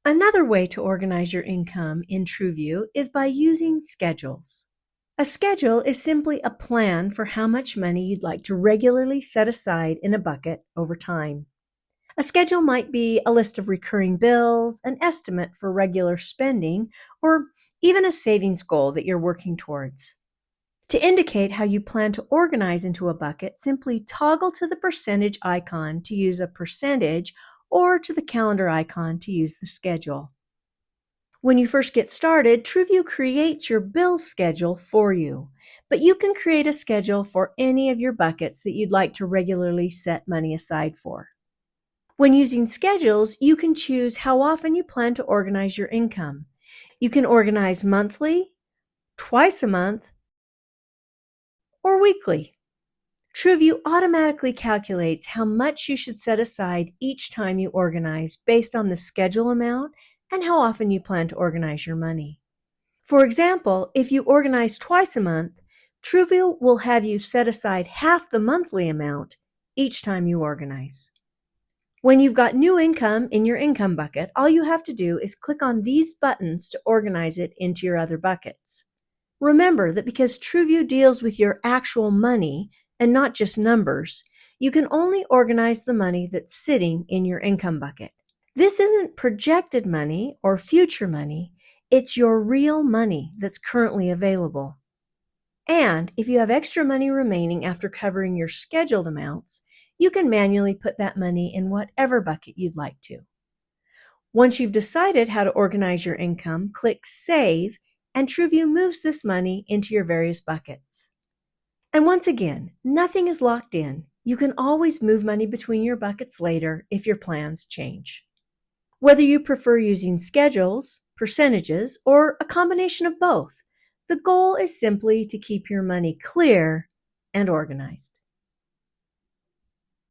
Another way to organize your income in TrueView is by using schedules. A schedule is simply a plan for how much money you'd like to regularly set aside in a bucket over time. A schedule might be a list of recurring bills, an estimate for regular spending, or even a savings goal that you're working towards. To indicate how you plan to organize into a bucket, simply toggle to the percentage icon to use a percentage or to the calendar icon to use the schedule. When you first get started, TrueView creates your bill schedule for you, but you can create a schedule for any of your buckets that you'd like to regularly set money aside for. When using schedules, you can choose how often you plan to organize your income. You can organize monthly, twice a month, or weekly. TrueView automatically calculates how much you should set aside each time you organize based on the schedule amount and how often you plan to organize your money. For example, if you organize twice a month, TrueView will have you set aside half the monthly amount each time you organize. When you've got new income in your income bucket, all you have to do is click on these buttons to organize it into your other buckets. Remember that because TrueView deals with your actual money and not just numbers, you can only organize the money that's sitting in your income bucket. This isn't projected money or future money, it's your real money that's currently available. And if you have extra money remaining after covering your scheduled amounts, you can manually put that money in whatever bucket you'd like to. Once you've decided how to organize your income, click Save, and TrueView moves this money into your various buckets. And once again, nothing is locked in. You can always move money between your buckets later if your plans change. Whether you prefer using schedules, percentages, or a combination of both, the goal is simply to keep your money clear and organized.